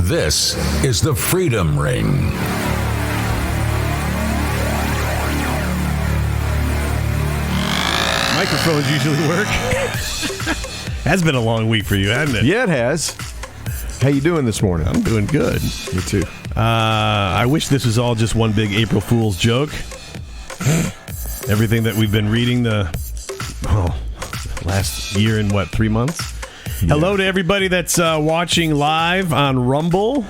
This is the Freedom Ring. Microphones usually work. Has been a long week for you, hasn't it? Yeah, it has. How you doing this morning? I'm doing good. Me too. I wish this was all just one big April Fool's joke. Everything that we've been reading the last year and 3 months? Yeah. Hello to everybody that's watching live on Rumble.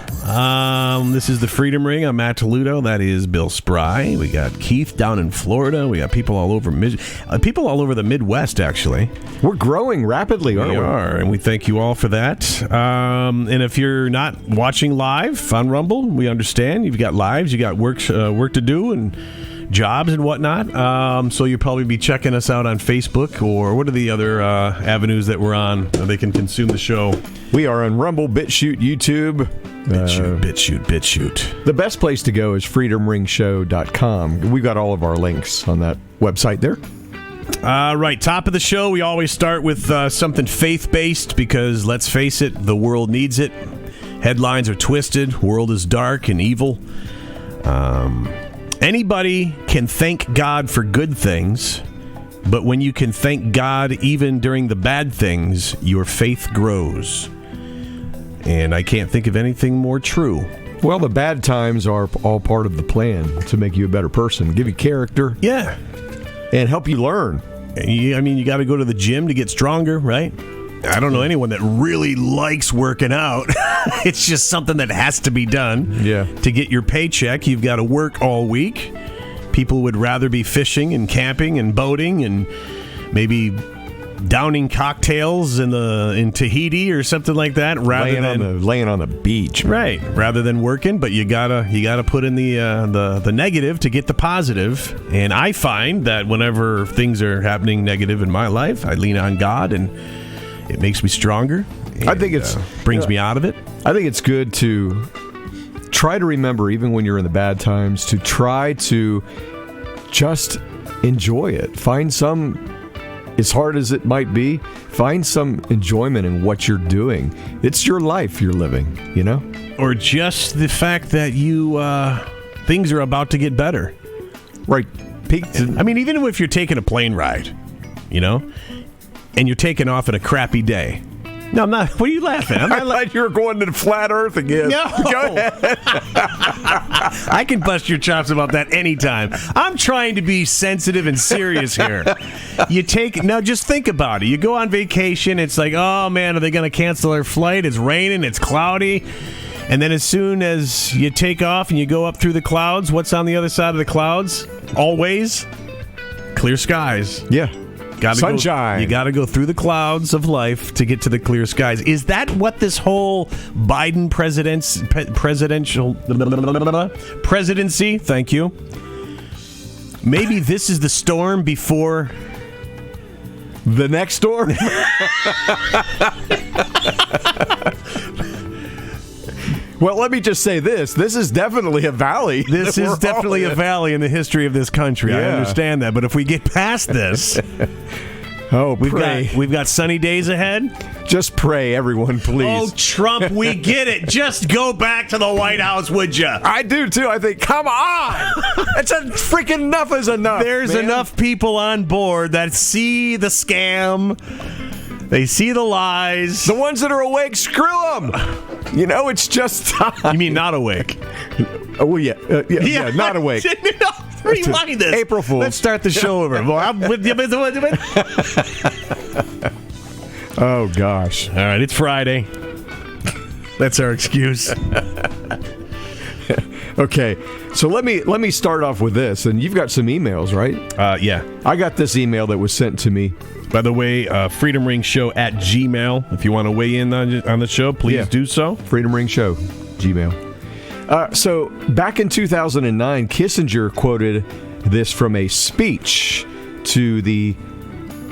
This is the Freedom Ring. I'm Matt Toludo. That is Bill Spry. We got Keith down in Florida. We got people all over the Midwest, actually. We're growing rapidly, aren't we? We are, and we thank you all for that. And if you're not watching live on Rumble, we understand. You've got lives, you got work to do, and jobs and whatnot. So you'll probably be checking us out on Facebook, or what are the other avenues that we're on they can consume the show? We are on Rumble, Bitchute, YouTube. Bitchute. The best place to go is freedomringshow.com. We've got all of our links on that website there. Right, top of the show, we always start with something faith-based because, let's face it, the world needs it. Headlines are twisted. World is dark and evil. Anybody can thank God for good things, but when you can thank God even during the bad things, your faith grows. And I can't think of anything more true. Well, the bad times are all part of the plan to make you a better person, give you character. Yeah. And help you learn. You got to go to the gym to get stronger, right? I don't know anyone that really likes working out. It's just something that has to be done. Yeah. To get your paycheck, you've got to work all week. People would rather be fishing and camping and boating and maybe downing cocktails in Tahiti or something like that, rather laying on the beach, right? Rather than working, but you gotta put in the negative to get the positive. And I find that whenever things are happening negative in my life, I lean on God and it makes me stronger. I think it's brings me out of it. I think it's good to try to remember, even when you're in the bad times, to try to just enjoy it. Find some, as hard as it might be, find some enjoyment in what you're doing. It's your life you're living, you know? Or just the fact that you things are about to get better. Right. Even if you're taking a plane ride, and you're taking off on a crappy day. No, I'm not. What are you laughing? I thought you were going to the flat Earth again. No. Go ahead. I can bust your chops about that anytime. I'm trying to be sensitive and serious here. Now just think about it. You go on vacation. It's like, oh man, are they going to cancel their flight? It's raining. It's cloudy. And then as soon as you take off and you go up through the clouds, what's on the other side of the clouds? Always clear skies. Yeah. Sunshine. You got to go through the clouds of life to get to the clear skies. Is that what this whole Biden presidency? Thank you. Maybe this is the storm before the next storm. Well, let me just say this. This is definitely a valley. This is definitely a valley in the history of this country. Yeah. I understand that. But if we get past this, we've got sunny days ahead. Just pray, everyone, please. Oh, Trump, we get it. Just go back to the White House, would you? I do, too. I think, come on. It's a freaking enough is enough. There's enough people on board that see the scam. They see the lies. The ones that are awake, screw them. It's just time. You mean not awake? Oh, yeah, not awake. Rewind this. April Fool's. Let's start the show over. Oh, gosh. All right, it's Friday. That's our excuse. Okay, so let me start off with this. And you've got some emails, right? Yeah. I got this email that was sent to me. By the way, freedomringshow@gmail. If you want to weigh in on the show, please do so. Freedom Ring Show, Gmail. So back in 2009, Kissinger quoted this from a speech to the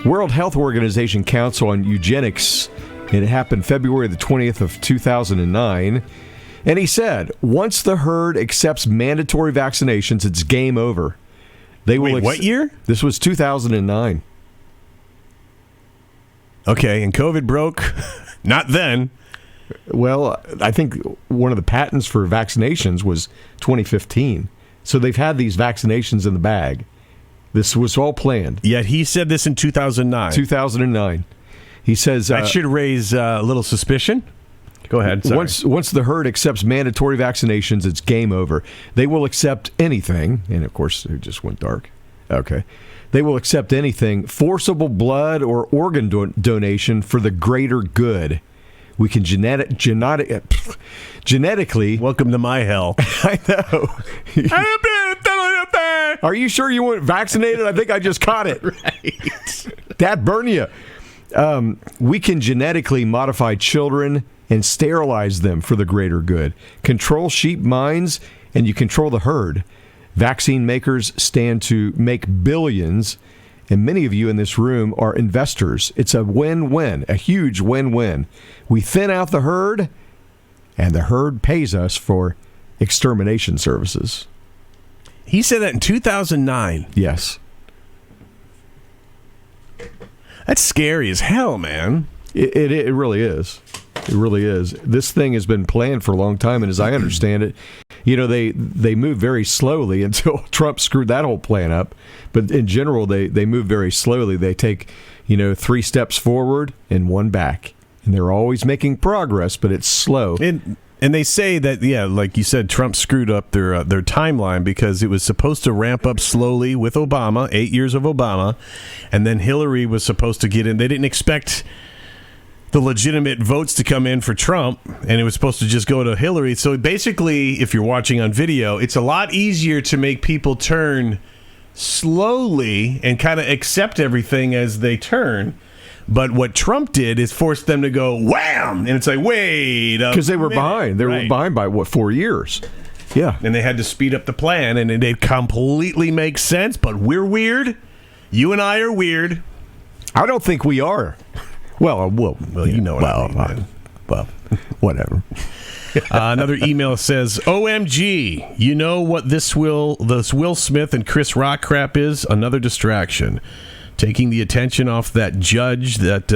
World Health Organization Council on Eugenics. It happened February the 20th of 2009. And he said, once the herd accepts mandatory vaccinations, it's game over. They will. Wait, what year? This was 2009. Okay, and COVID broke. Not then. Well, I think one of the patents for vaccinations was 2015. So they've had these vaccinations in the bag. This was all planned. Yet he said this in 2009. 2009. He says that should raise a little suspicion. Go ahead. Sorry. Once the herd accepts mandatory vaccinations, it's game over. They will accept anything, and of course, it just went dark. Okay. They will accept anything, forcible blood or organ donation for the greater good. We can genetically... Welcome to my hell. I know. Are you sure you weren't vaccinated? I think I just caught it. Right. That burn you. We can genetically modify children and sterilize them for the greater good. Control sheep minds, and you control the herd. Vaccine makers stand to make billions, and many of you in this room are investors. It's a win-win, a huge win-win. We thin out the herd, and the herd pays us for extermination services. He said that in 2009. Yes. That's scary as hell, man. It really is. It really is. This thing has been planned for a long time, and as I understand it, they move very slowly until Trump screwed that whole plan up. But in general, they move very slowly. They take, 3 steps forward and 1 back. And they're always making progress, but it's slow. And they say that, like you said, Trump screwed up their timeline because it was supposed to ramp up slowly with Obama, 8 years of Obama, and then Hillary was supposed to get in. They didn't expect the legitimate votes to come in for Trump, and it was supposed to just go to Hillary. So basically, if you're watching on video, it's a lot easier to make people turn slowly and kind of accept everything as they turn. But what Trump did is force them to go wham, and it's like, wait, because they were behind. They were behind by 4 years. Yeah, and they had to speed up the plan, and it completely makes sense. But we're weird. You and I are weird. I don't think we are. Well, you know what I mean. Well, whatever. Another email says, OMG, you know what this Will Smith and Chris Rock crap is? Another distraction. Taking the attention off that judge that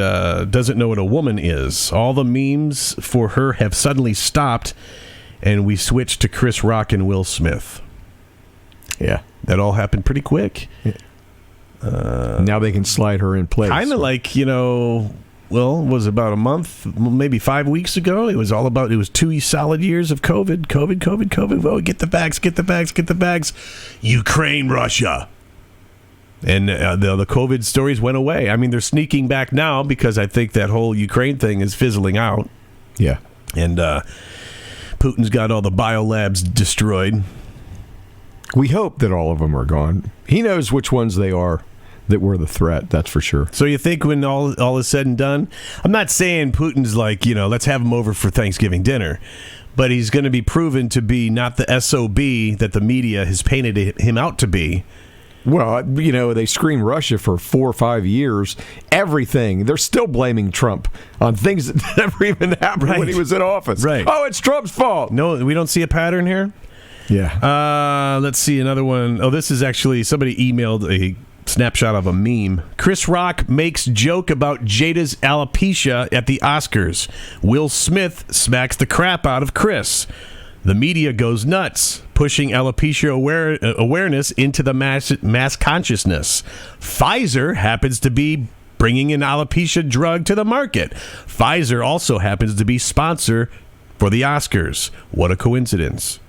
doesn't know what a woman is. All the memes for her have suddenly stopped, and we switched to Chris Rock and Will Smith. Yeah. That all happened pretty quick. Yeah. Now they can slide her in place. Kind of like, well, it was about a month, maybe 5 weeks ago. It was 2 solid years of COVID. Oh, get the bags. Ukraine, Russia. And the COVID stories went away. I mean, they're sneaking back now because I think that whole Ukraine thing is fizzling out. Yeah. And Putin's got all the biolabs destroyed. We hope that all of them are gone. He knows which ones they are that were the threat, that's for sure. So you think when all is said and done, I'm not saying Putin's like, let's have him over for Thanksgiving dinner, but he's going to be proven to be not the SOB that the media has painted him out to be. Well, they screamed Russia for 4 or 5 years. Everything. They're still blaming Trump on things that never even happened when he was in office. Right. Oh, it's Trump's fault. No, we don't see a pattern here? Yeah. Let's see another one. Oh, this is actually somebody emailed a snapshot of a meme. Chris Rock makes joke about Jada's alopecia at the Oscars. Will Smith smacks the crap out of Chris. The media goes nuts, pushing alopecia awareness into the mass consciousness. Pfizer happens to be bringing an alopecia drug to the market. Pfizer also happens to be sponsor for the Oscars. What a coincidence.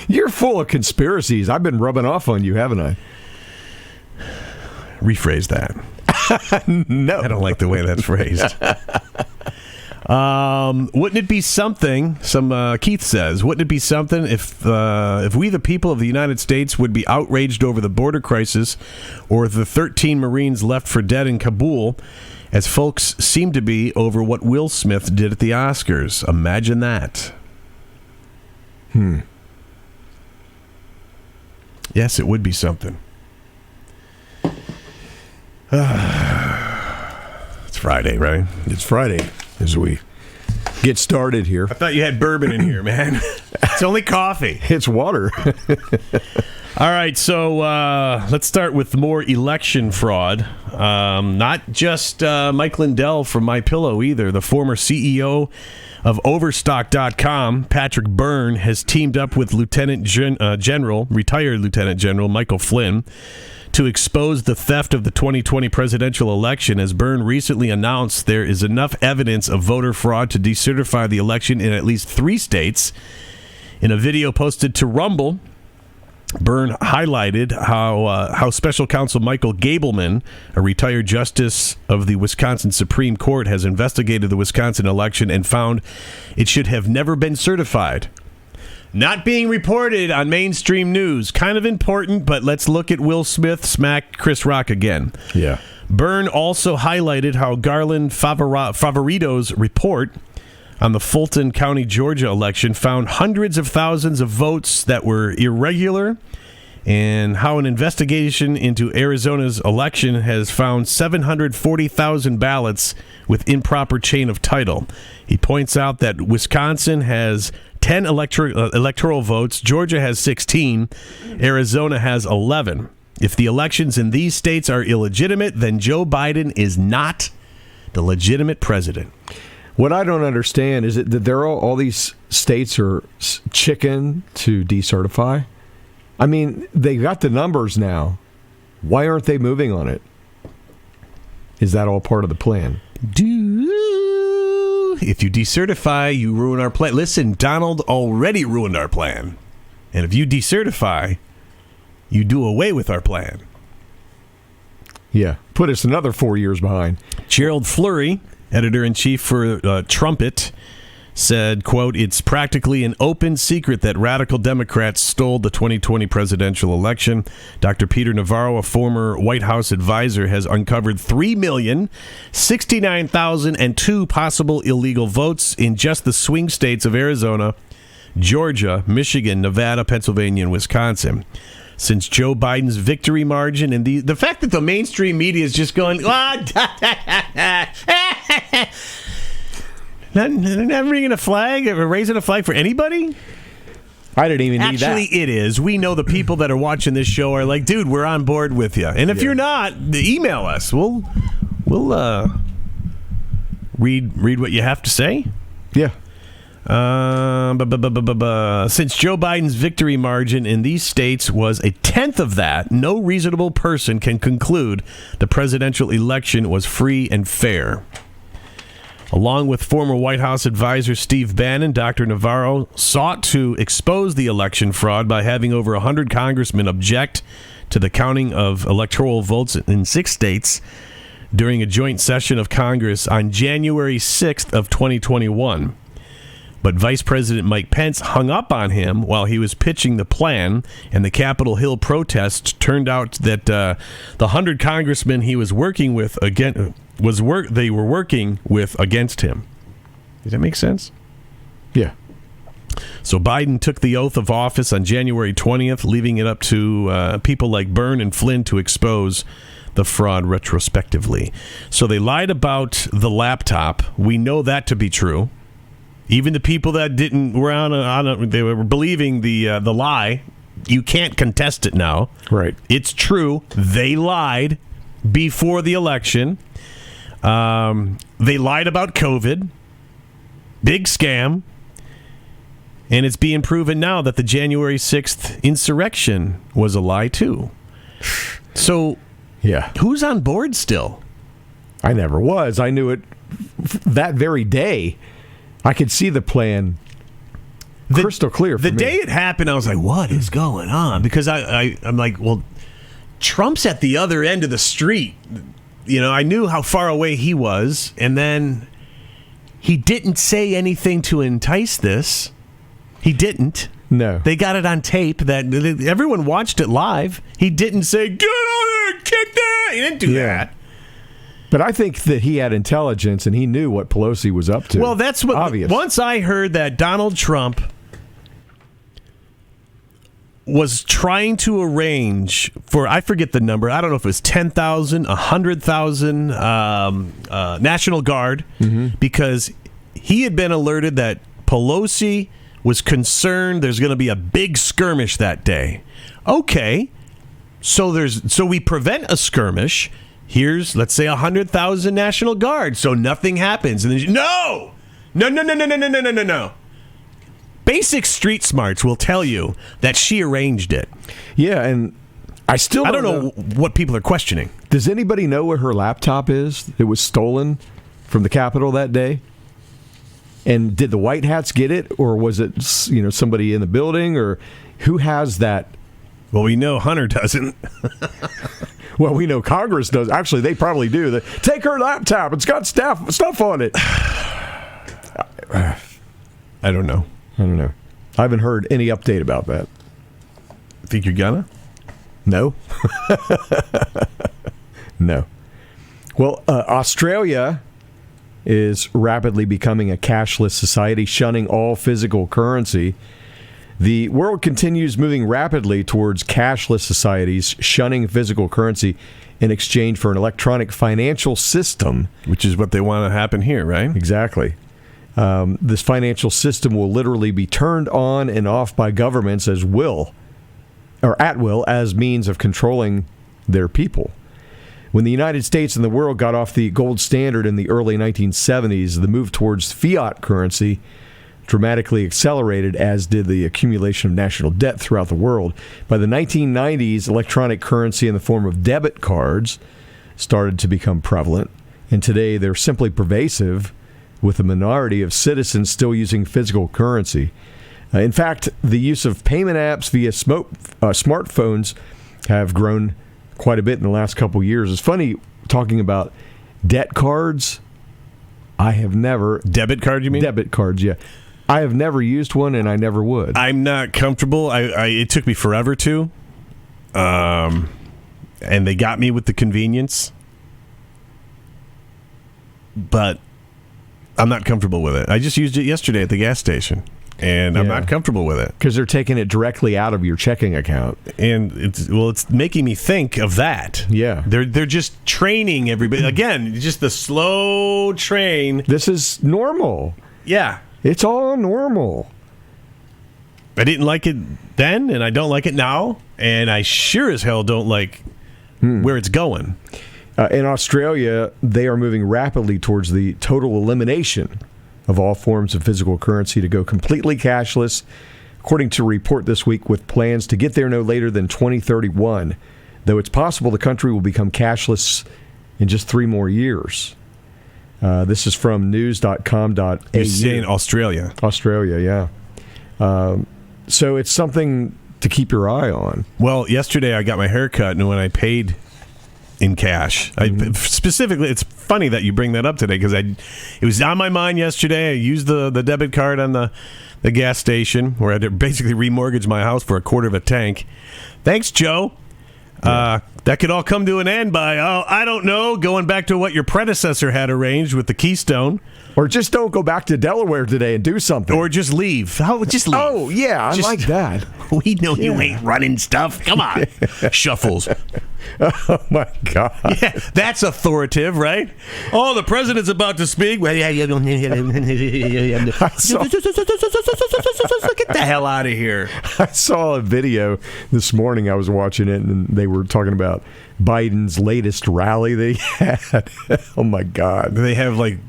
You're full of conspiracies. I've been rubbing off on you, haven't I? Rephrase that. No. I don't like the way that's phrased. Wouldn't it be something, Keith says, wouldn't it be something if we, the people of the United States, would be outraged over the border crisis or the 13 Marines left for dead in Kabul, as folks seem to be over what Will Smith did at the Oscars? Imagine that. Yes, it would be something. It's Friday, right? It's Friday, as we get started here. I thought you had bourbon in here, man. It's only coffee. It's water. All right, so let's start with more election fraud. Not just Mike Lindell from MyPillow either. The former CEO of Overstock.com, Patrick Byrne, has teamed up with retired Lieutenant General Michael Flynn to expose the theft of the 2020 presidential election. As Byrne recently announced, there is enough evidence of voter fraud to decertify the election in at least 3 states. In a video posted to Rumble, Byrne highlighted how Special Counsel Michael Gableman, a retired justice of the Wisconsin Supreme Court, has investigated the Wisconsin election and found it should have never been certified. Not being reported on mainstream news. Kind of important, but let's look at Will Smith smack Chris Rock again. Yeah. Byrne also highlighted how Garland Favorito's report on the Fulton County, Georgia election found hundreds of thousands of votes that were irregular, and how an investigation into Arizona's election has found 740,000 ballots with improper chain of title. He points out that Wisconsin has 10 electoral votes, Georgia has 16, Arizona has 11. If the elections in these states are illegitimate, then Joe Biden is not the legitimate president. What I don't understand is that there are all these states are chicken to decertify. I mean, they got the numbers now. Why aren't they moving on it? Is that all part of the plan? If you decertify, you ruin our plan. Listen, Donald already ruined our plan. And if you decertify, you do away with our plan. Yeah, put us another 4 years behind. Gerald Fleury, editor-in-chief for Trumpet, said, quote, "It's practically an open secret that radical Democrats stole the 2020 presidential election. Dr. Peter Navarro, a former White House advisor, has uncovered 3,069,002 possible illegal votes in just the swing states of Arizona, Georgia, Michigan, Nevada, Pennsylvania, and Wisconsin. Since Joe Biden's victory margin and the fact that the mainstream media is just going, not ringing a flag or raising a flag for anybody? I didn't even need that. Actually, it is. We know the people that are watching this show are like, dude, we're on board with you. And if you're not, email us. We'll read what you have to say. Yeah. Since Joe Biden's victory margin in these states was a tenth of that, no reasonable person can conclude the presidential election was free and fair. Along with former White House advisor Steve Bannon, Dr. Navarro sought to expose the election fraud by having over 100 congressmen object to the counting of electoral votes in 6 states during a joint session of Congress on January 6th of 2021. But Vice President Mike Pence hung up on him while he was pitching the plan, and the Capitol Hill protests turned out that the 100 congressmen he was working with they were working with against him. Does that make sense? Yeah. So Biden took the oath of office on January 20th, leaving it up to people like Byrne and Flynn to expose the fraud retrospectively. So they lied about the laptop. We know that to be true. Even the people that they were believing the lie. You can't contest it now. Right. It's true. They lied before the election. They lied about COVID. Big scam. And it's being proven now that the January 6th insurrection was a lie, too. So, yeah, who's on board still? I never was. I knew it that very day. I could see the plan crystal clear for me. The day it happened, I was like, what is going on? Because I'm like, well, Trump's at the other end of the street. You know, I knew how far away he was, and then he didn't say anything to entice this. He didn't. No. They got it on tape. That everyone watched it live. He didn't say, get out there, kick that. He didn't do that. But I think that he had intelligence and he knew what Pelosi was up to. Well, that's what. Obvious. Once I heard that Donald Trump was trying to arrange for, I forget the number, I don't know if it was 10,000, 100,000 National Guard, because he had been alerted that Pelosi was concerned there's going to be a big skirmish that day. Okay, so we prevent a skirmish. Here's, let's say, 100,000 National Guard, so nothing happens. And then no. Basic street smarts will tell you that she arranged it. Yeah, and I don't know what people are questioning. Does anybody know where her laptop is? It was stolen from the Capitol that day. And did the White Hats get it, or was it somebody in the building, or who has that? Well, we know Hunter doesn't. Well, we know Congress does. Actually, they probably do. Take her laptop. It's got stuff on it. I don't know. I haven't heard any update about that. Think you're gonna? No. No. Well, Australia is rapidly becoming a cashless society, shunning all physical currency. The world continues moving rapidly towards cashless societies, shunning physical currency in exchange for an electronic financial system. Which is what they want to happen here, right? Exactly. This financial system will literally be turned on and off by governments at will as means of controlling their people. When the United States and the world got off the gold standard in the early 1970s, the move towards fiat currency dramatically accelerated, as did the accumulation of national debt throughout the world. By the 1990s, electronic currency in the form of debit cards started to become prevalent, and today they're simply pervasive, with a minority of citizens still using physical currency. In fact, the use of payment apps via smartphones have grown quite a bit in the last couple of years. It's funny talking about debt cards. I have never... Debit card, you mean? Debit cards, yeah. I have never used one, and I never would. I'm not comfortable. It took me forever to. And they got me with the convenience. But I'm not comfortable with it. I just used it yesterday at the gas station, and I'm not comfortable with it. Because they're taking it directly out of your checking account. And it's making me think of that. Yeah. They're just training everybody. Again, just the slow train. This is normal. Yeah. It's all normal. I didn't like it then, and I don't like it now, and I sure as hell don't like where it's going. In Australia, they are moving rapidly towards the total elimination of all forms of physical currency to go completely cashless, according to a report this week, with plans to get there no later than 2031, though it's possible the country will become cashless in just 3 more years. This is from news.com.au. You're saying Australia. Australia, yeah. So it's something to keep your eye on. Well, yesterday I got my hair cut, and when I paid in cash, specifically, it's funny that you bring that up today, because it was on my mind yesterday. I used the debit card on the gas station, where I had to basically remortgage my house for a quarter of a tank. Thanks, Joe. That could all come to an end by, I don't know, going back to what your predecessor had arranged with the Keystone. Or just don't go back to Delaware today and do something. Or just leave. Just leave. Oh, yeah, I like that. We know you ain't running stuff. Come on. Shuffles. Oh, my God. Yeah, that's authoritative, right? Oh, the president's about to speak. Get the hell out of here. I saw a video this morning. I was watching it, and they were talking about Biden's latest rally they had. Oh, my God. They have, like,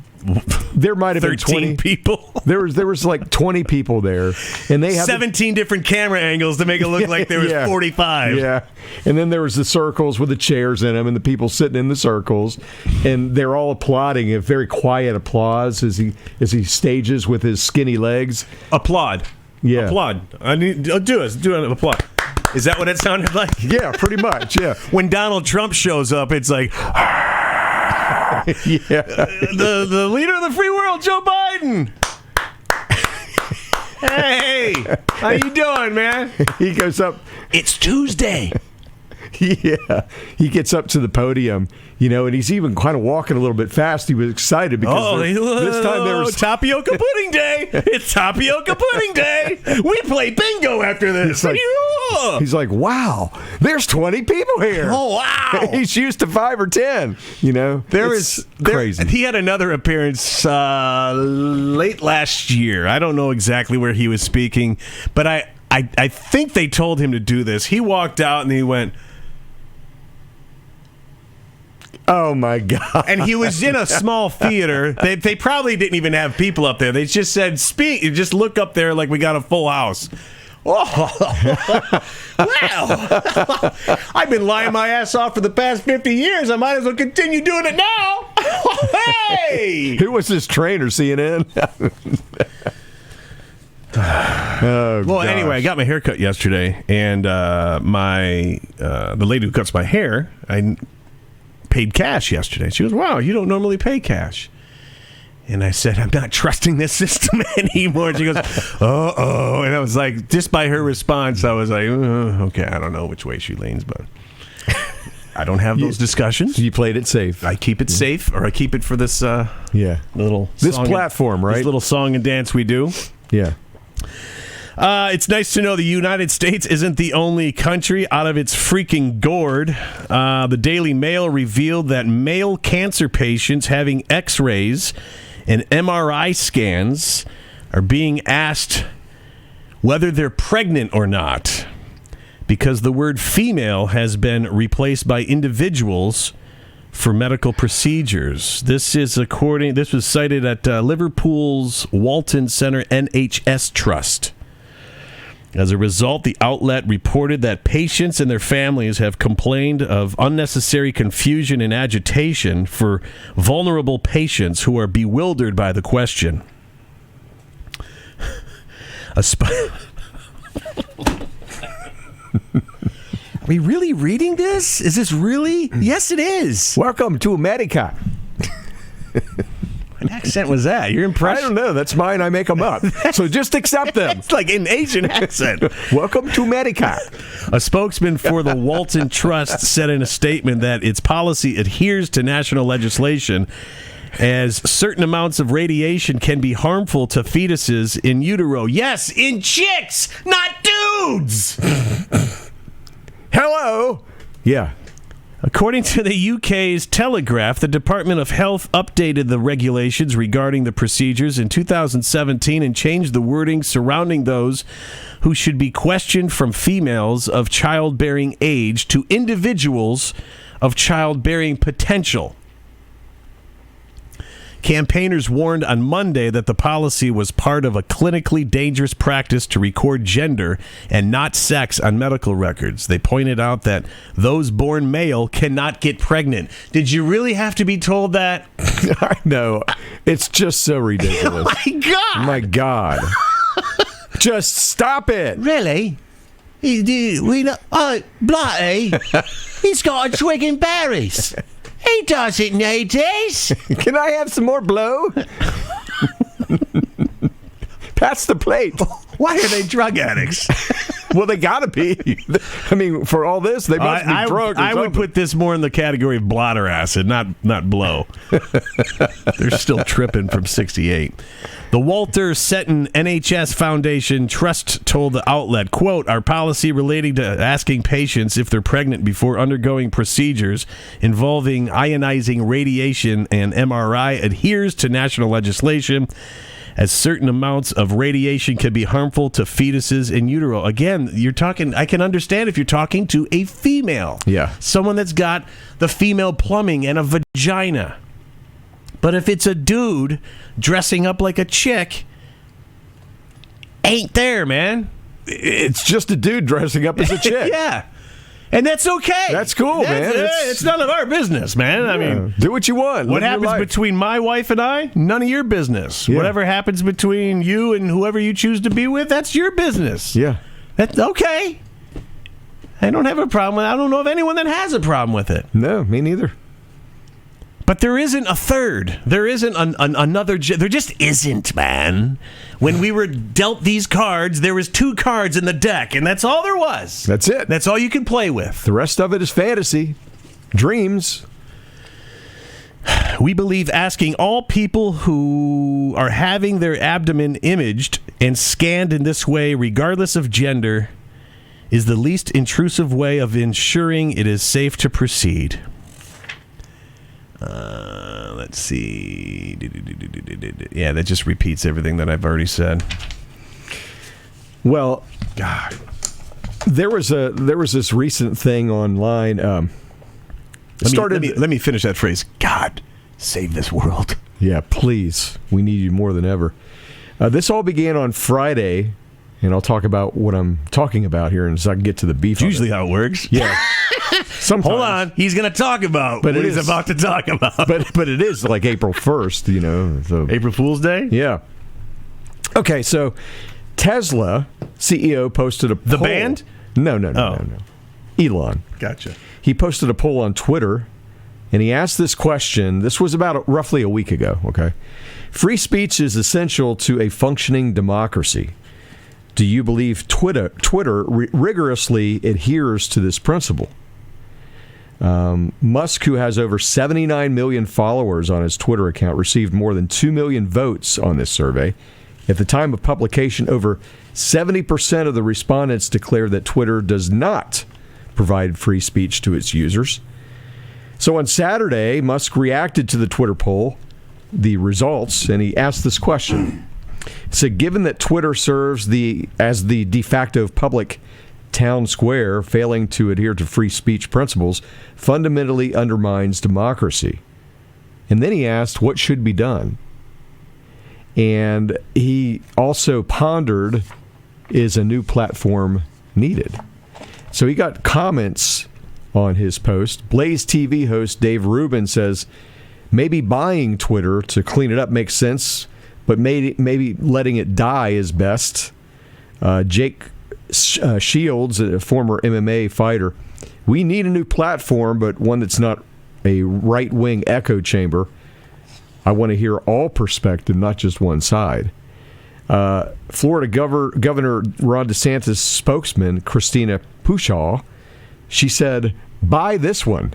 there might have been 20 people. There was like 20 people there, and they had 17 different camera angles to make it look like there was 45. Yeah, and then there was the circles with the chairs in them, and the people sitting in the circles, and they're all applauding. A very quiet applause as he stages with his skinny legs. Applaud. Yeah. Applaud. Do an applaud. Is that what it sounded like? Yeah, pretty much. Yeah. When Donald Trump shows up, it's like. Yeah. The leader of the free world, Joe Biden. Hey, how you doing, man? He goes up. It's Tuesday. Yeah. He gets up to the podium, and he's even kind of walking a little bit fast. He was excited because this time there was tapioca pudding day. It's tapioca pudding day. We play bingo after this. Like, He's like, wow, there's 20 people here. Oh, wow. He's used to 5 or 10. Crazy. He had another appearance late last year. I don't know exactly where he was speaking, but I think they told him to do this. He walked out and he went, oh my God. and he was in a small theater. They probably didn't even have people up there. They just said, speak. Just look up there like we got a full house. Oh, well, I've been lying my ass off for the past 50 years. I might as well continue doing it now. Hey! Who was this trainer, CNN? Well, gosh. anyway, I got my hair cut yesterday, and the lady who cuts my hair, I paid cash yesterday. She goes, wow, you don't normally pay cash. And I said, I'm not trusting this system anymore. And she goes, uh-oh. And I was like, just by her response, I was like, okay, I don't know which way she leans, but I don't have those discussions. You played it safe. I keep it safe, or I keep it for this little this song platform, right? This little song and dance we do. Yeah. It's nice to know the United States isn't the only country out of its freaking gourd. The Daily Mail revealed that male cancer patients having X-rays and MRI scans are being asked whether they're pregnant or not, because the word female has been replaced by individuals for medical procedures. This was cited at Liverpool's Walton Center NHS Trust. As a result, the outlet reported that patients and their families have complained of unnecessary confusion and agitation for vulnerable patients who are bewildered by the question. Are we really reading this? Is this really? Yes, it is. Welcome to America. What accent was that? Your impression? I don't know. That's mine. I make them up. So just accept them. It's like an Asian accent. Welcome to America. A spokesman for the Walton Trust said in a statement that its policy adheres to national legislation, as certain amounts of radiation can be harmful to fetuses in utero. Yes, in chicks, not dudes. Hello. Yeah. According to the UK's Telegraph, the Department of Health updated the regulations regarding the procedures in 2017 and changed the wording surrounding those who should be questioned from females of childbearing age to individuals of childbearing potential. Campaigners warned on Monday that the policy was part of a clinically dangerous practice to record gender and not sex on medical records. They pointed out that those born male cannot get pregnant. Did you really have to be told that? I know. It's just so ridiculous. Oh, my God. Just stop it. Really? Blighty, he's got a twig and berries. He doesn't need this. Can I have some more blow? Pass the plate. Why are they drug addicts? Well, they gotta be. I mean, for all this, they must be drunk. I would put this more in the category of blotter acid, not blow. They're still tripping from 68. The Walter Seton NHS Foundation Trust told the outlet, quote, our policy relating to asking patients if they're pregnant before undergoing procedures involving ionizing radiation and MRI adheres to national legislation, as certain amounts of radiation can be harmful to fetuses in utero. Again, I can understand if you're talking to a female. Yeah. Someone that's got the female plumbing and a vagina. But if it's a dude dressing up like a chick, ain't there, man. It's just a dude dressing up as a chick. Yeah. And that's okay. That's cool, man. It's none of our business, man. I mean, do what you want. What happens between my wife and I? None of your business. Yeah. Whatever happens between you and whoever you choose to be with, that's your business. Yeah. That's okay. I don't have a problem with it. I don't know of anyone that has a problem with it. No, me neither. But there isn't a third. There isn't another. There just isn't, man. When we were dealt these cards, there was 2 cards in the deck, and that's all there was. That's it. That's all you can play with. The rest of it is fantasy, dreams. We believe asking all people who are having their abdomen imaged and scanned in this way, regardless of gender, is the least intrusive way of ensuring it is safe to proceed. Let's see. Yeah, that just repeats everything that I've already said. Well, God, there was this recent thing online. Let me finish that phrase. God, save this world. Yeah, please. We need you more than ever. This all began on Friday, and I'll talk about what I'm talking about here, and so I can get to the beef. It's usually how it works. Yeah. Sometimes. Hold on. He's going to talk about what he's about to talk about. But it is like April 1st, So. April Fool's Day? Yeah. Okay, so Tesla CEO posted a poll. The band? No. Elon. Gotcha. He posted a poll on Twitter, and he asked this question. This was about roughly a week ago, okay? Free speech is essential to a functioning democracy. Do you believe Twitter rigorously adheres to this principle? Musk, who has over 79 million followers on his Twitter account, received more than 2 million votes on this survey. At the time of publication, over 70% of the respondents declared that Twitter does not provide free speech to its users. So on Saturday, Musk reacted to the Twitter poll, the results, and he asked this question. He said, given that Twitter serves as the de facto public town square, failing to adhere to free speech principles fundamentally undermines democracy. And then he asked what should be done. And he also pondered, is a new platform needed? So he got comments on his post. Blaze TV host Dave Rubin says, maybe buying Twitter to clean it up makes sense, but maybe letting it die is best. Jake Shields, a former MMA fighter, we need a new platform, but one that's not a right-wing echo chamber. I want to hear all perspective, not just one side. Florida Governor Ron DeSantis spokesman Christina Pushaw, she said, buy this one.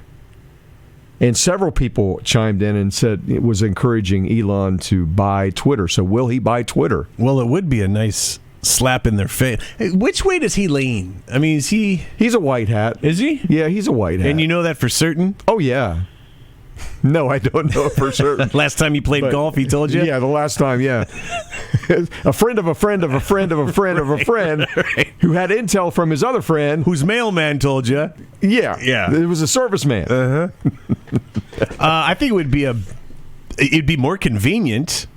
And several people chimed in and said it was encouraging Elon to buy Twitter. So will he buy Twitter? Well, it would be a nice slap in their face. Which way does he lean? I mean, is he... He's a white hat. Is he? Yeah, he's a white hat. And you know that for certain? Oh, yeah. No, I don't know for certain. Last time you played golf, he told you? Yeah, the last time, yeah. A friend of a friend of a friend of a friend of a friend right. Who had intel from his other friend. Whose mailman told you. Yeah. Yeah. It was a serviceman. Uh-huh. I think it'd be more convenient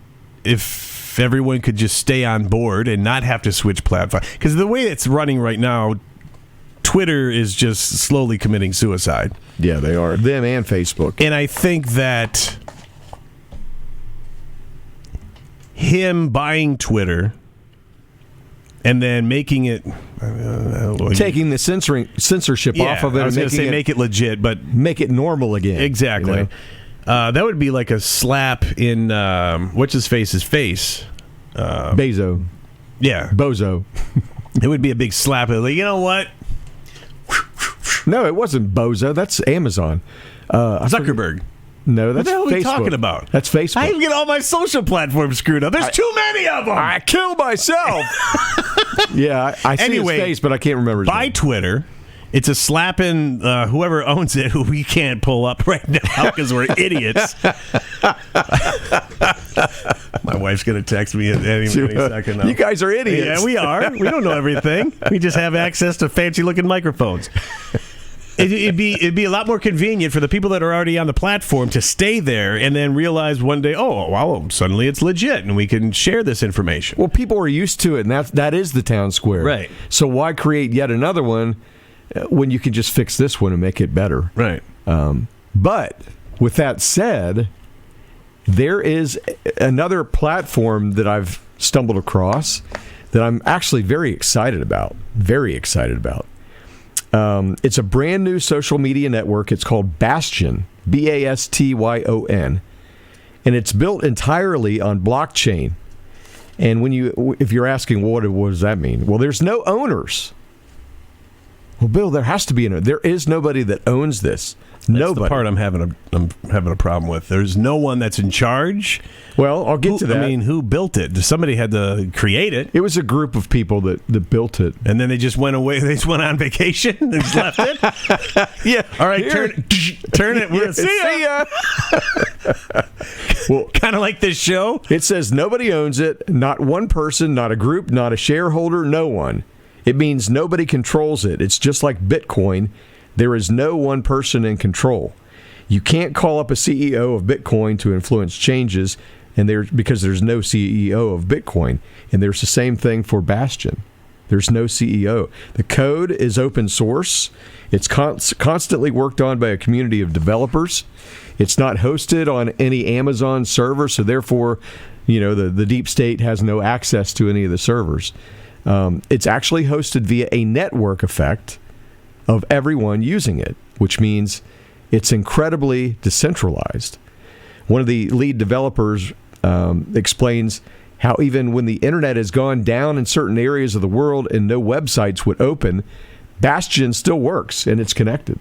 if everyone could just stay on board and not have to switch platform. Because the way it's running right now, Twitter is just slowly committing suicide. Yeah, they are. Them and Facebook. And I think that him buying Twitter and then making it... taking the censorship off of it. I was going to say make it legit, but... Make it normal again. Exactly. You know? That would be like a slap in... what's-his-face's face? Bezo. Yeah. Bozo. It would be a big slap. Like, you know what? No, it wasn't Bozo. That's Amazon. Zuckerberg. No, that's What the hell are Facebook. we talking about? That's Facebook. I even get all my social platforms screwed up. There's too many of them. I kill myself. Yeah, I see his face, but I can't remember his buy name. Twitter. It's a slap in whoever owns it, who we can't pull up right now because we're idiots. My wife's going to text me any second now. You guys are idiots. Yeah, we are. We don't know everything. We just have access to fancy-looking microphones. It'd be a lot more convenient for the people that are already on the platform to stay there and then realize one day, oh, well, suddenly it's legit and we can share this information. Well, people are used to it, and that is the town square. Right. So why create yet another one when you can just fix this one and make it better? Right. But with that said, there is another platform that I've stumbled across that I'm actually very excited about. Very excited about. It's a brand new social media network. It's called Bastion, Bastion, and it's built entirely on blockchain. And if you're asking, what does that mean? Well, there's no owners. Well, Bill, there has to be there is nobody that owns this. Nobody. That's the part I'm having a problem with. There's no one that's in charge. Well, I'll get to that. I mean, who built it? Somebody had to create it. It was a group of people that built it. And then they just went away. They just went on vacation and just left it. Yeah. All right, turn it. We'll see ya. Well, kind of like this show. It says nobody owns it. Not one person, not a group, not a shareholder, no one. It means nobody controls it. It's just like Bitcoin. There is no one person in control. You can't call up a CEO of Bitcoin to influence changes, because there's no CEO of Bitcoin. And there's the same thing for Bastion. There's no CEO. The code is open source. It's constantly worked on by a community of developers. It's not hosted on any Amazon server, so therefore, the deep state has no access to any of the servers. It's actually hosted via a network effect of everyone using it, which means it's incredibly decentralized. One of the lead developers explains how even when the internet has gone down in certain areas of the world and no websites would open, Bastion still works and it's connected.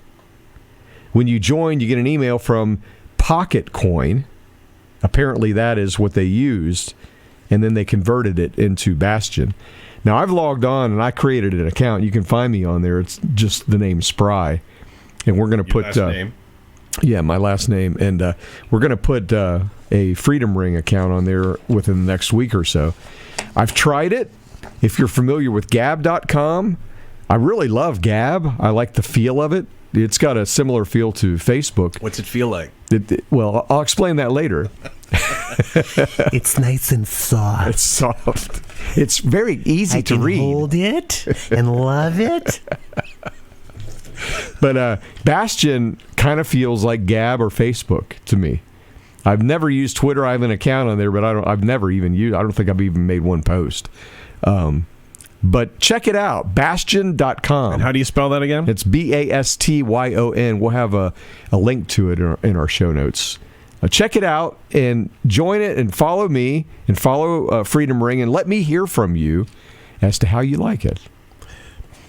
When you join, you get an email from Pocket Coin. Apparently that is what they used, and then they converted it into Bastion. Now, I've logged on and I created an account. You can find me on there. It's just the name Spry. And we're going to put... last name? Yeah, my last name. And we're going to put a Freedom Ring account on there within the next week or so. I've tried it. If you're familiar with Gab.com, I really love Gab. I like the feel of it. It's got a similar feel to Facebook. What's it feel like? Well, I'll explain that later. It's nice and soft. It's soft. It's very easy to read. I can hold it and love it. But Bastion kind of feels like Gab or Facebook to me. I've never used Twitter. I have an account on there, but I've never even used. I don't think I've even made one post. But check it out, Bastion.com. And how do you spell that again? It's Bastion. We'll have a link to it in our show notes. Check it out and join it and follow me and follow Freedom Ring and let me hear from you as to how you like it.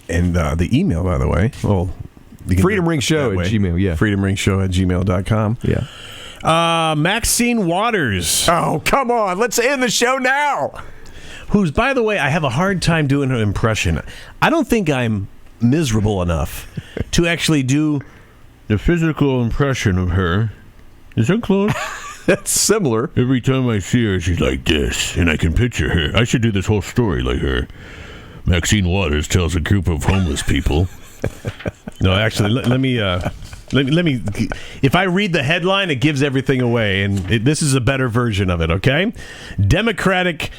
And the email, by the way, freedomringshow at Gmail, yeah. freedomringshow at gmail.com. Yeah. Maxine Waters. Oh, come on. Let's end the show now. Who's, by the way, I have a hard time doing her impression. I don't think I'm miserable enough to actually do the physical impression of her. Is that close? That's similar. Every time I see her, she's like this, and I can picture her. I should do this whole story like her. Maxine Waters tells a group of homeless people. No, actually, let me. If I read the headline, it gives everything away, and this is a better version of it. Okay, Democratic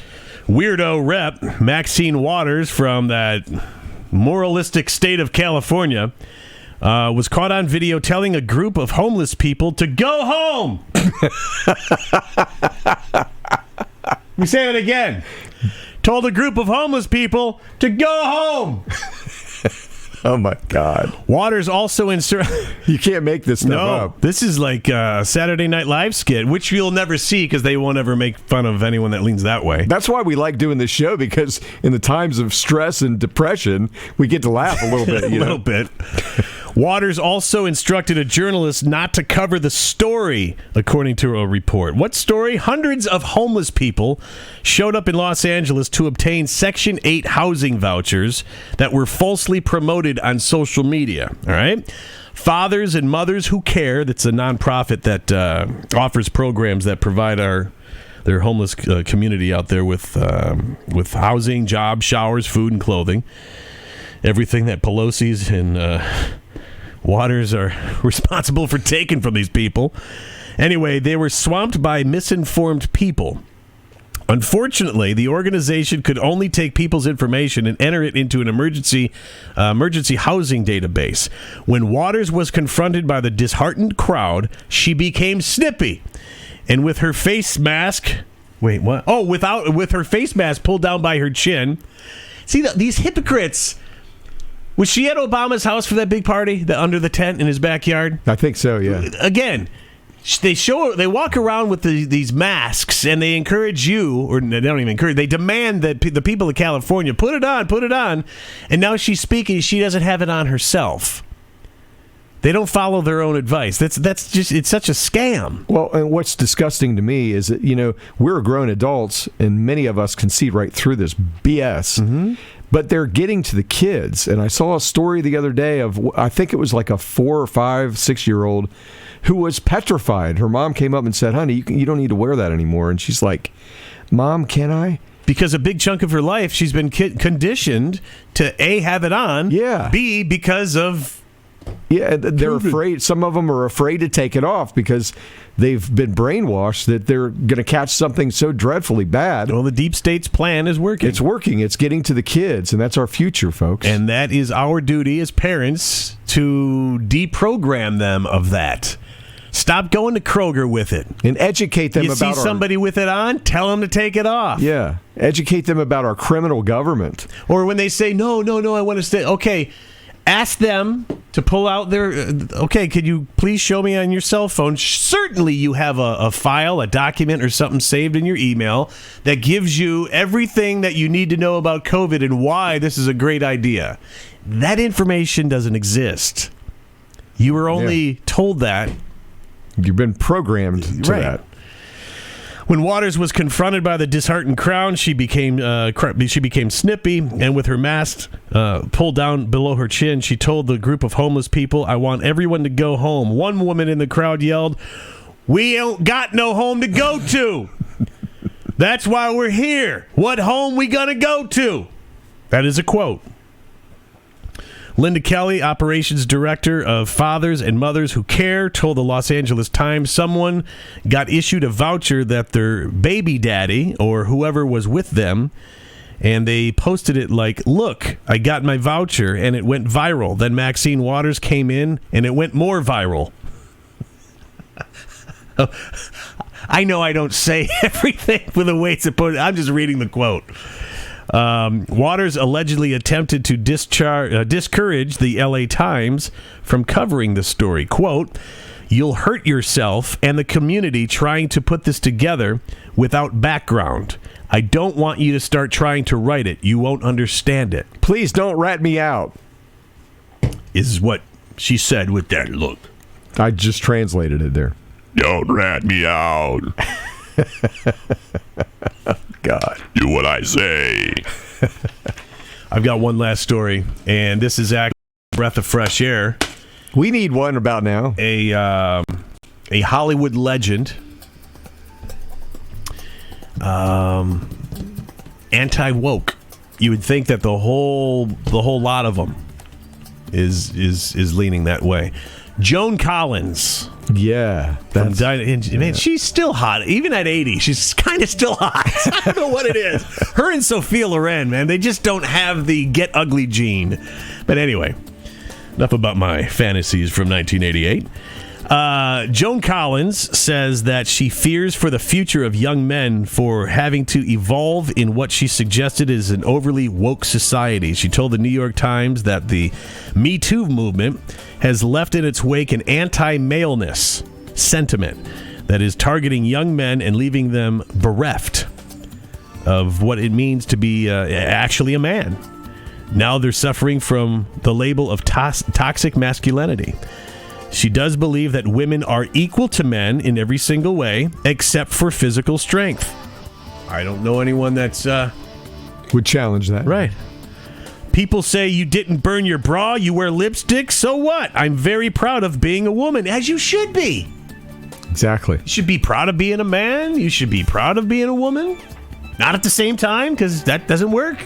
weirdo rep Maxine Waters from that moralistic state of California was caught on video telling a group of homeless people to go home. We say it again. Told a group of homeless people to go home. Oh, my God. Waters also You can't make this stuff up. This is like a Saturday Night Live skit, which you'll never see because they won't ever make fun of anyone that leans that way. That's why we like doing this show, because in the times of stress and depression, we get to laugh a little bit. A little bit. Waters also instructed a journalist not to cover the story, according to a report. What story? Hundreds of homeless people showed up in Los Angeles to obtain Section 8 housing vouchers that were falsely promoted on social media. All right? Fathers and Mothers Who Care, that's a nonprofit that offers programs that provide their homeless community out there with housing, jobs, showers, food, and clothing. Everything that Pelosi's and Waters are responsible for taking from these people. Anyway, they were swamped by misinformed people. Unfortunately, the organization could only take people's information and enter it into an emergency housing database. When Waters was confronted by the disheartened crowd, she became snippy. And with her face mask... Wait, what? Oh, with her face mask pulled down by her chin. See, these hypocrites... Was she at Obama's house for that big party, under the tent in his backyard? I think so, yeah. Again, They walk around with these masks, and they encourage you, or they don't even encourage, they demand that the people of California put it on, and now she's speaking, she doesn't have it on herself. They don't follow their own advice. That's just, it's such a scam. Well, and what's disgusting to me is that, we're grown adults, and many of us can see right through this BS. Mm-hmm. But they're getting to the kids. And I saw a story the other day of, I think it was like a 4 or 5, 6-year-old who was petrified. Her mom came up and said, honey, you don't need to wear that anymore. And she's like, Mom, can I? Because a big chunk of her life, she's been conditioned to A, have it on, yeah. B, because of... Yeah, they're afraid. Some of them are afraid to take it off because they've been brainwashed that they're going to catch something so dreadfully bad. Well, the deep state's plan is working. It's working. It's getting to the kids, and that's our future, folks. And that is our duty as parents to deprogram them of that. Stop going to Kroger with it. And educate them about You see somebody with it on, tell them to take it off. Yeah. Educate them about our criminal government. Or when they say, no, I want to stay. Okay. Ask them to pull out their... Okay, could you please show me on your cell phone? Certainly you have a file, a document, or something saved in your email that gives you everything that you need to know about COVID and why this is a great idea. That information doesn't exist. You were only told that. You've been programmed to that. When Waters was confronted by the disheartened crowd, she became snippy, and with her mask pulled down below her chin, she told the group of homeless people, I want everyone to go home. One woman in the crowd yelled, we ain't got no home to go to. That's why we're here. What home we gonna go to? That is a quote. Linda Kelly, operations director of Fathers and Mothers Who Care, told the Los Angeles Times someone got issued a voucher that their baby daddy or whoever was with them, and they posted it like, look, I got my voucher, and it went viral. Then Maxine Waters came in, and it went more viral. I know I don't say everything for the way it's supposed. I'm just reading the quote. Waters allegedly attempted to discourage the LA Times from covering the story. Quote, you'll hurt yourself and the community trying to put this together without background. I don't want you to start trying to write it. You won't understand it. Please don't rat me out. Is what she said with that look. I just translated it there. Don't rat me out. God. Do what I say. I've got one last story, and this is actually a breath of fresh air. We need one about now. A Hollywood legend, anti-woke. You would think that the whole lot of them is leaning that way. Joan Collins. Yeah. Man, she's still hot. Even at 80, she's kind of still hot. I don't know what it is. Her and Sophia Loren, man, they just don't have the get ugly gene. But anyway, enough about my fantasies from 1988. Joan Collins says that she fears for the future of young men for having to evolve in what she suggested is an overly woke society. She told the New York Times that the Me Too movement has left in its wake an anti-maleness sentiment that is targeting young men and leaving them bereft of what it means to be actually a man. Now they're suffering from the label of toxic masculinity. She does believe that women are equal to men in every single way, except for physical strength. I don't know anyone that's... would challenge that. Right. People say you didn't burn your bra, you wear lipstick, so what? I'm very proud of being a woman, as you should be. Exactly. You should be proud of being a man. You should be proud of being a woman. Not at the same time, because that doesn't work.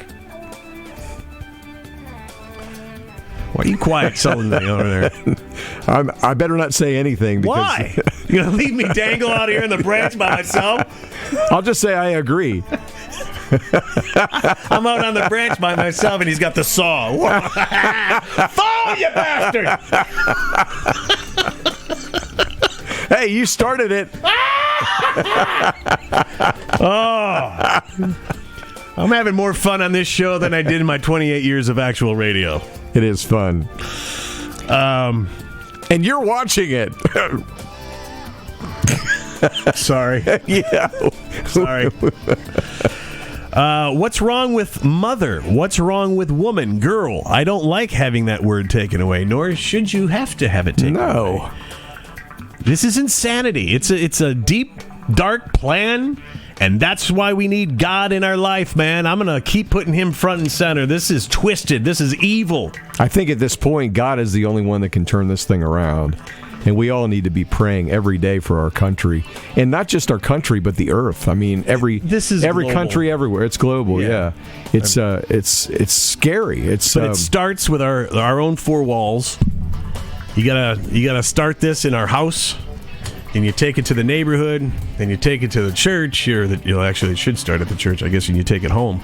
Why are you quiet sullenly over there? I better not say anything. Because why? You're going to leave me dangle out here in the branch by myself? I'll just say I agree. I'm out on the branch by myself, and he's got the saw. Fall, you bastard! Hey, you started it. Oh. I'm having more fun on this show than I did in my 28 years of actual radio. It is fun. And you're watching it. Sorry. Yeah. Sorry. What's wrong with mother? What's wrong with woman, girl? I don't like having that word taken away, nor should you have to have it taken away. This is insanity. It's a deep, dark plan, and that's why we need God in our life, man. I'm going to keep putting him front and center. This is twisted. This is evil. I think at this point, God is the only one that can turn this thing around. And we all need to be praying every day for our country. And not just our country, but the earth. I mean, every global. country everywhere. It's global, yeah. It's scary. But it starts with our own four walls. You gotta start this in our house, and you take it to the neighborhood, then you take it to the church, actually it should start at the church, I guess, and you take it home.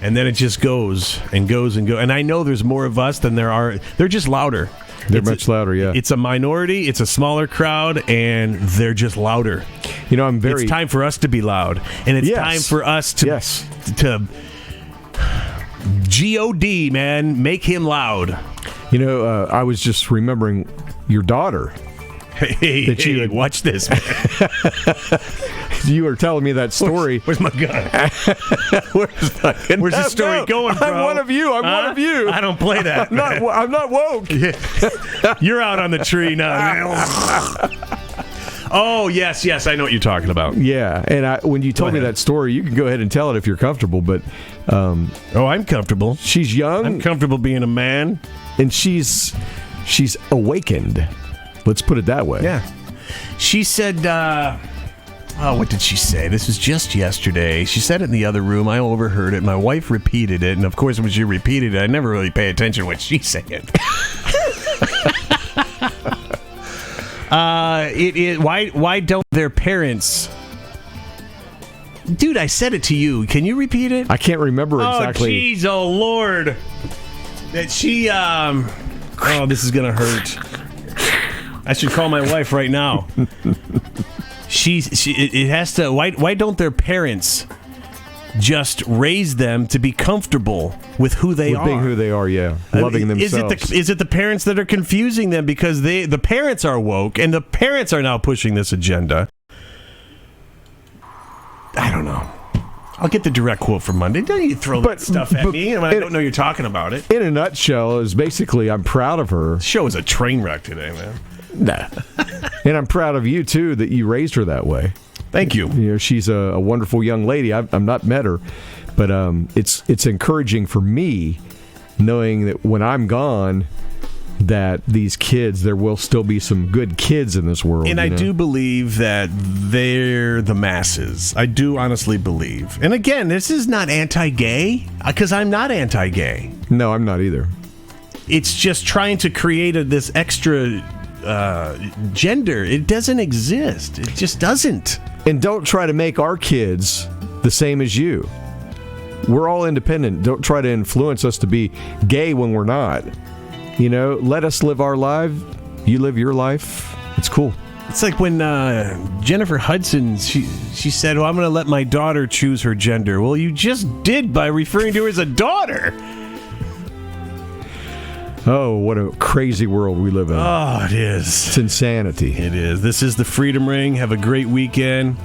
And then it just goes and goes and goes. And I know there's more of us than there are. They're just louder. They're much louder, yeah. It's a minority, it's a smaller crowd, and they're just louder. You know, it's time for us to be loud. And it's time for us to G-O-D, man, make him loud. You know, I was just remembering your daughter. Hey, watch this, man. You were telling me that story. Where's my gun? Where's the story going, bro? I'm one of you. One of you. I don't play that. I'm not woke. You're out on the tree now. Oh, yes, I know what you're talking about. Yeah, and when you told me that story, you can go ahead and tell it if you're comfortable, but... I'm comfortable. She's young. I'm comfortable being a man. And she's awakened. Let's put it that way. Yeah. She said, what did she say? This was just yesterday. She said it in the other room. I overheard it. My wife repeated it. And, of course, when she repeated it, I never really pay attention to what she's saying. Why don't their parents... Dude, I said it to you. Can you repeat it? I can't remember exactly. Oh, jeez, oh, Lord. That she, this is going to hurt. I should call my wife right now. It has to, why don't their parents just raise them to be comfortable with who they are? Being who they are, yeah. Loving themselves. Is it the parents that are confusing them because the parents are woke and the parents are now pushing this agenda? I don't know. I'll get the direct quote from Monday. Don't you throw that stuff at me when I don't know you're talking about it. In a nutshell, is basically I'm proud of her. The show is a train wreck today, man. Nah. And I'm proud of you, too, that you raised her that way. Thank you. You know, she's a wonderful young lady. I've not met her, but it's encouraging for me knowing that when I'm gone, that these kids, there will still be some good kids in this world. And I do believe that they're the masses. I do honestly believe. And again, this is not anti-gay, because I'm not anti-gay. No, I'm not either. It's just trying to create this extra gender. It doesn't exist. It just doesn't. And don't try to make our kids the same as you. We're all independent. Don't try to influence us to be gay when we're not. You know, let us live our life. You live your life. It's cool. It's like when Jennifer Hudson, she said, well, I'm going to let my daughter choose her gender. Well, you just did by referring to her as a daughter. Oh, what a crazy world we live in. Oh, it is. It's insanity. It is. This is the Freedom Ring. Have a great weekend.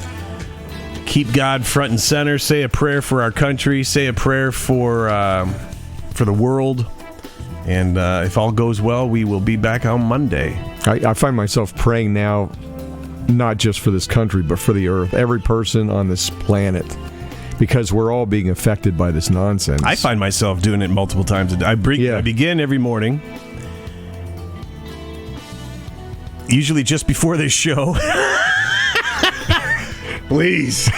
Keep God front and center. Say a prayer for our country. Say a prayer for the world. And if all goes well, we will be back on Monday. I find myself praying now, not just for this country, but for the earth. Every person on this planet. Because we're all being affected by this nonsense. I find myself doing it multiple times a day. I begin every morning. Usually just before this show. Please.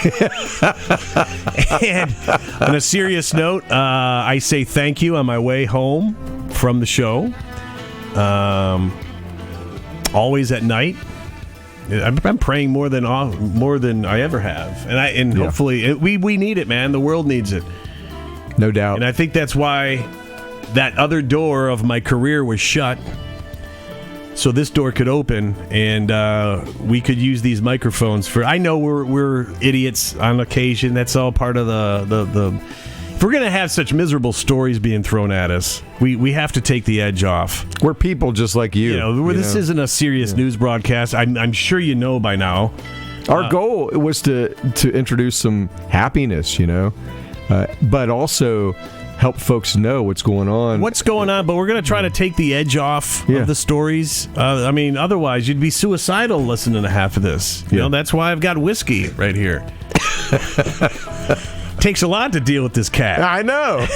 And on a serious note, I say thank you on my way home from the show. Always at night. I'm praying more than I ever have, and hopefully we need it, man. The world needs it, no doubt. And I think that's why that other door of my career was shut, so this door could open, and we could use these microphones for. I know we're idiots on occasion. That's all part of the. If we're gonna have such miserable stories being thrown at us, we have to take the edge off. We're people just like you. This isn't a serious news broadcast. I'm sure you know by now. Our goal was to introduce some happiness, but also help folks know what's going on. What's going on, but we're going to try to take the edge off of the stories. Otherwise, you'd be suicidal listening to half of this. That's why I've got whiskey right here. Takes a lot to deal with this cat. I know.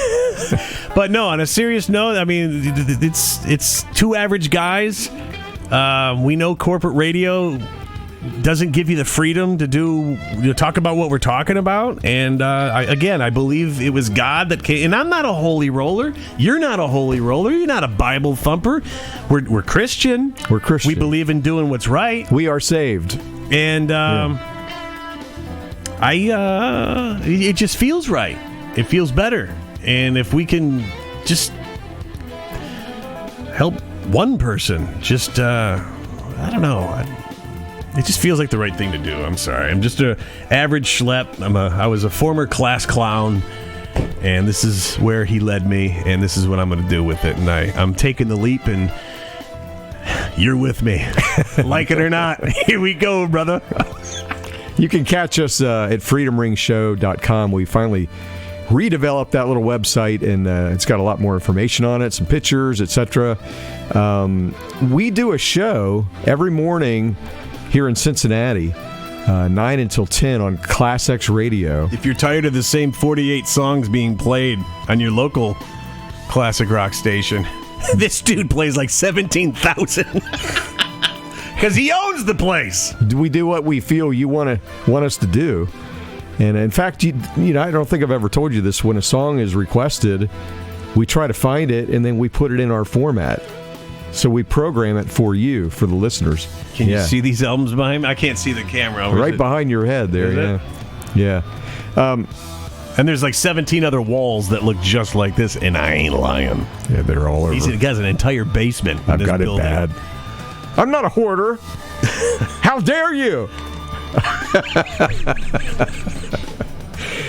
But no, on a serious note, it's two average guys. We know corporate radio doesn't give you the freedom to talk about what we're talking about. And I believe it was God that came. And I'm not a holy roller. You're not a holy roller. You're not a Bible thumper. We're Christian. We're Christian. We believe in doing what's right. We are saved. And it just feels right. It feels better. And if we can just help one person, I don't know. It just feels like the right thing to do. I'm sorry. I'm just a average schlep. I was a former class clown, and this is where he led me, and this is what I'm going to do with it. And I'm taking the leap, and you're with me. Like it or not, here we go, brother. You can catch us at freedomringshow.com. We finally redeveloped that little website, and it's got a lot more information on it, some pictures, etc. We do a show every morning here in Cincinnati, 9 until 10 on ClassX radio. If you're tired of the same 48 songs being played on your local classic rock station, this dude plays like 17,000. Because he owns the place. We do what we feel you want us to do. And in fact, I don't think I've ever told you this. When a song is requested, we try to find it, and then we put it in our format. So we program it for you, for the listeners. Can you see these albums behind me? I can't see the camera. Right behind your head there, yeah. And there's like 17 other walls that look just like this, and I ain't lying. Yeah, they're all over. He has an entire basement. I've got it bad. I'm not a hoarder. How dare you?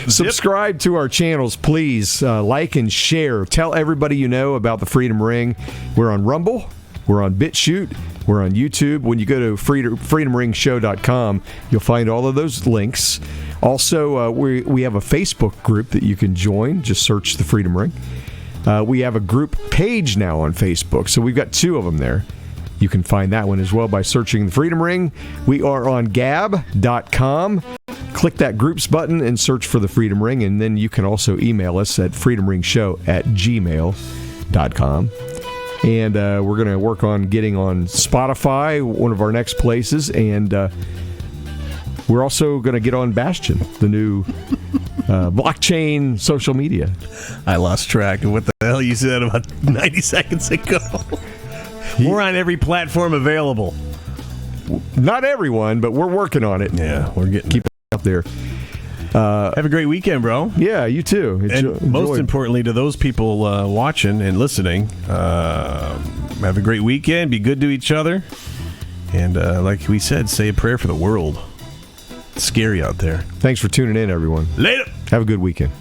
Subscribe to our channels, please. Like and share. Tell everybody you know about the Freedom Ring. We're on Rumble. We're on Bitchute. We're on YouTube. When you go to freedomringshow.com, you'll find all of those links. Also, we have a Facebook group that you can join. Just search the Freedom Ring. We have a group page now on Facebook, so we've got 2 of them there. You can find that one as well by searching the Freedom Ring. We are on gab.com. Click that groups button and search for the Freedom Ring, and then you can also email us at freedomringshow@gmail.com. And we're going to work on getting on Spotify, one of our next places, and we're also going to get on Bastion, the new blockchain social media. I lost track of what the hell you said about 90 seconds ago. We're on every platform available. Not everyone, but we're working on it. Yeah, we're getting keep it up there. Have a great weekend, bro. Yeah, you too. And most importantly, to those people watching and listening, have a great weekend. Be good to each other. And like we said, say a prayer for the world. It's scary out there. Thanks for tuning in, everyone. Later. Have a good weekend.